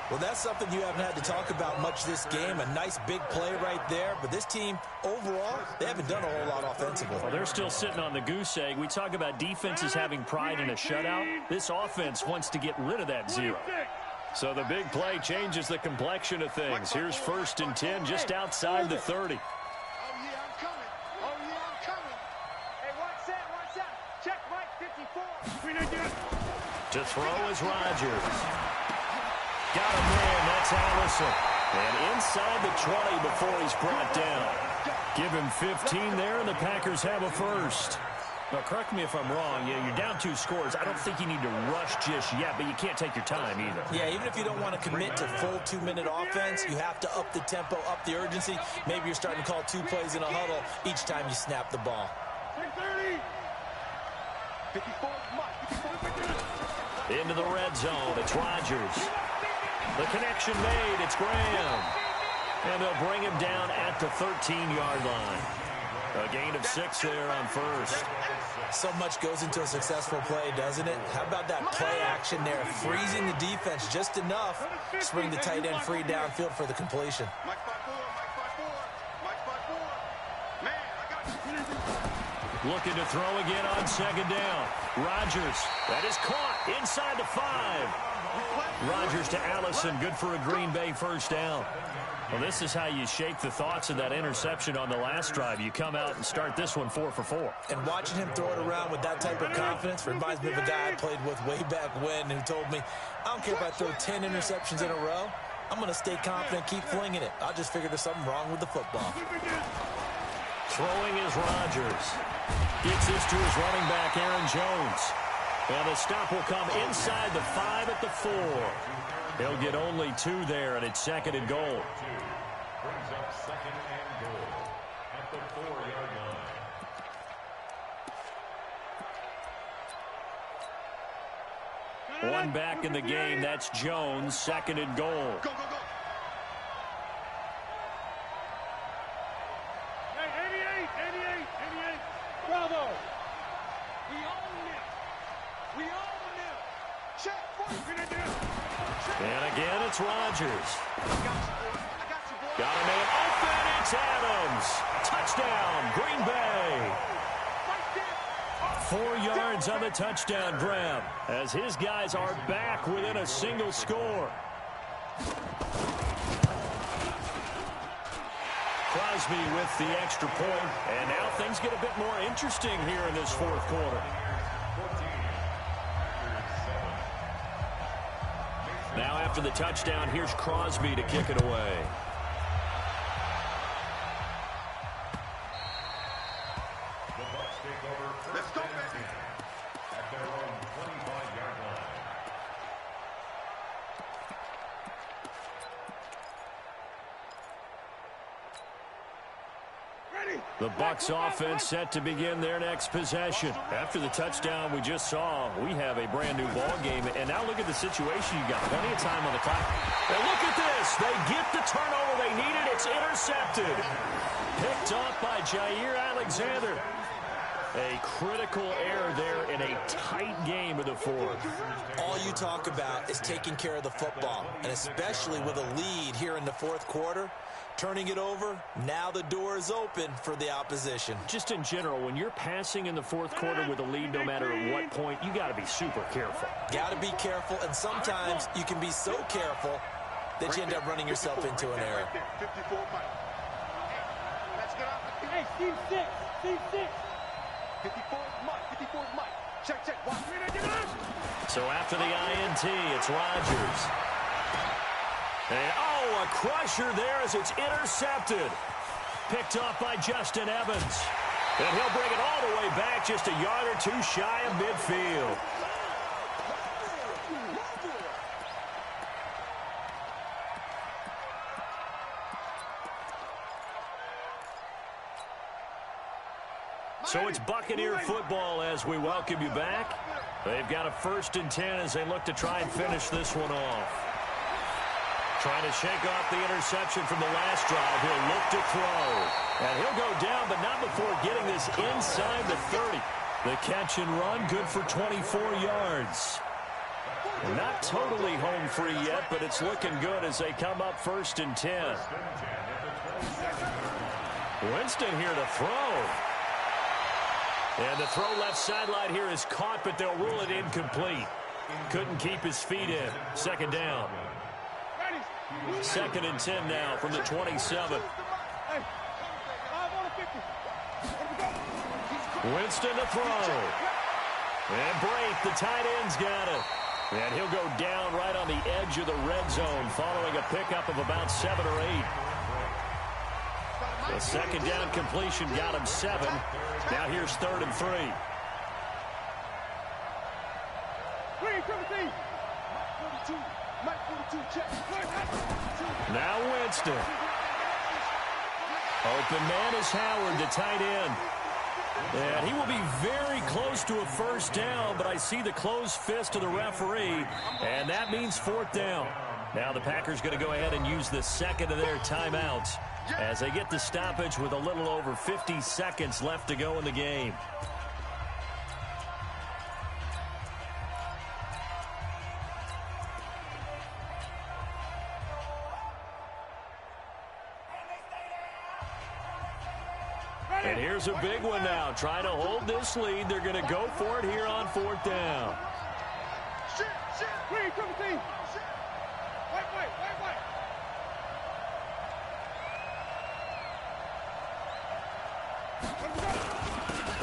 Well, that's something you haven't had to talk about much this game. A nice big play right there. But this team, overall, they haven't done a whole lot offensively. Well, they're still sitting on the goose egg. We talk about defenses having pride in a shutout. This offense wants to get rid of that 0. So the big play changes the complexion of things. Here's 1st and 10 just outside the 30. Oh, yeah, I'm coming. Oh, yeah, I'm coming. Hey, watch that. Check right, 54. To throw is Rodgers. Got a man, that's Allison. And inside the 20 before he's brought down. Give him 15 there, and the Packers have a first. Now, correct me if I'm wrong. Yeah, you're down 2 scores. I don't think you need to rush just yet, but you can't take your time either. Yeah, even if you don't want to commit to full 2-minute offense, you have to up the tempo, up the urgency. Maybe you're starting to call 2 plays in a huddle each time you snap the ball. 54, Into the red zone, it's Rodgers. The connection made, it's Graham. And they'll bring him down at the 13-yard line. A gain of 6 there on first. So much goes into a successful play, doesn't it? How about that play action there? Freezing the defense just enough to bring the tight end free downfield for the completion. Mike 5-4. Man, I got you. Looking to throw again on 2nd down. Rodgers, that is caught inside the 5. Rodgers to Allison, good for a Green Bay first down. Well, this is how you shake the thoughts of that interception on the last drive. You come out and start this one 4 for 4. And watching him throw it around with that type of confidence reminds me of a guy I played with way back when who told me, I don't care if I throw 10 interceptions in a row. I'm going to stay confident, keep flinging it. I just figured there's something wrong with the football. Throwing is Rodgers. Gets this to his running back, Aaron Jones. And the stop will come inside the 5 at the 4. He'll get only 2 there, and it's 2nd and goal. Brings up 2nd and goal at the 4-yard line. One back in the game. That's Jones, 2nd and goal. Go, go, go. Hey, 88. Bravo. We own it. Check. And again, it's Rodgers. I got you, boy. Got a man open. It's Adams. Touchdown, Green Bay. 4 yards on the touchdown grab as his guys are back within a single score. Crosby with the extra point, and now things get a bit more interesting here in this 4th quarter. Now after the touchdown, here's Crosby to kick it away. The Bucs take over first and 10 at their own 25-yard line. The Bucs offense set to begin their next possession. After the touchdown we just saw, we have a brand new ball game. And now look at the situation. You got plenty of time on the clock. And look at this. They get the turnover they needed. It's intercepted. Picked off by Jair Alexander. A critical error there in a tight game of the 4th. All you talk about is taking care of the football, and especially with a lead here in the 4th quarter. Turning it over, now the door is open for the opposition. Just in general, when you're passing in the 4th quarter with a lead, no matter at what point, you got to be super careful. Got to be careful, and sometimes you can be so careful that you end up running yourself into an error. 54, Mike. Let's get off the Hey, Steve 6. 54, Mike. Check. Watch. So after the INT, it's Rodgers. And, a crusher there as it's intercepted. Picked off by Justin Evans. And he'll bring it all the way back just a yard or 2 shy of midfield. So it's Buccaneer football as we welcome you back. They've got a 1st and 10 as they look to try and finish this one off. Trying to shake off the interception from the last drive. He'll look to throw. And he'll go down, but not before getting this inside the 30. The catch and run, good for 24 yards. Not totally home free yet, but it's looking good as they come up 1st and 10. Winston here to throw. And the throw left sideline here is caught, but they'll rule it incomplete. Couldn't keep his feet in. 2nd down. 2nd and 10 now from the 27. Winston to throw. And Brate, the tight end's got it. And he'll go down right on the edge of the red zone following a pickup of about 7 or 8. The 2nd down completion got him 7. Now here's 3rd and 3. Now Winston. Open man is Howard, the tight end. And he will be very close to a 1st down, but I see the closed fist of the referee, and that means 4th down. Now the Packers going to go ahead and use the 2nd of their timeouts as they get the stoppage with a little over 50 seconds left to go in the game. And here's a big one now. Trying to hold this lead. They're going to go for it here on 4th down.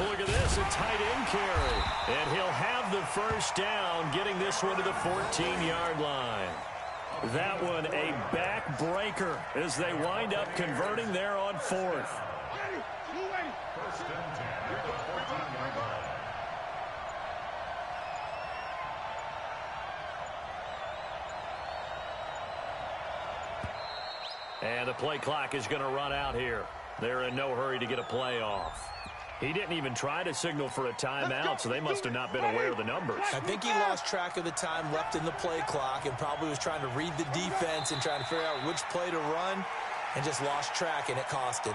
Look at this, a tight end carry. And he'll have the 1st down, getting this one to the 14-yard line. That one a backbreaker as they wind up converting there on 4th. And the play clock is going to run out here. They're in no hurry to get a play off. He didn't even try to signal for a timeout, so they must have not been aware of the numbers. I think he lost track of the time left in the play clock and probably was trying to read the defense and trying to figure out which play to run and just lost track, and it cost him.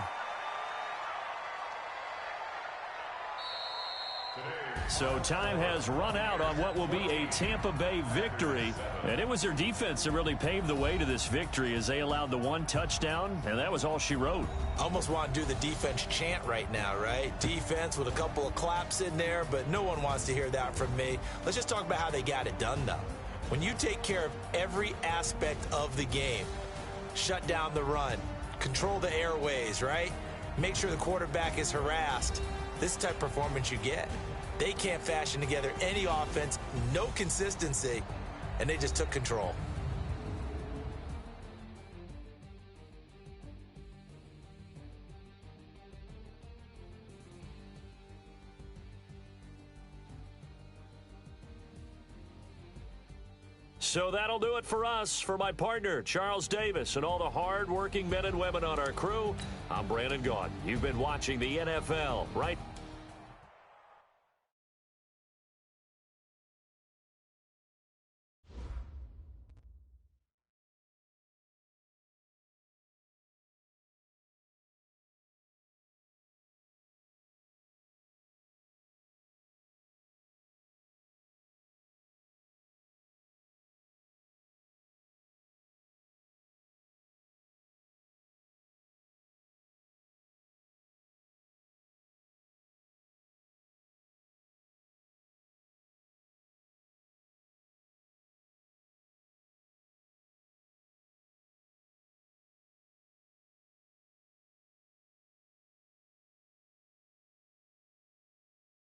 So time has run out on what will be a Tampa Bay victory. And it was their defense that really paved the way to this victory as they allowed the 1 touchdown, and that was all she wrote. I almost want to do the defense chant right now, right? Defense with a couple of claps in there, but no one wants to hear that from me. Let's just talk about how they got it done, though. When you take care of every aspect of the game, shut down the run, control the airways, right? Make sure the quarterback is harassed. This type of performance you get. They can't fashion together any offense, no consistency, and they just took control. So that'll do it for us. For my partner, Charles Davis, and all the hard-working men and women on our crew, I'm Brandon Gaudin. You've been watching the NFL right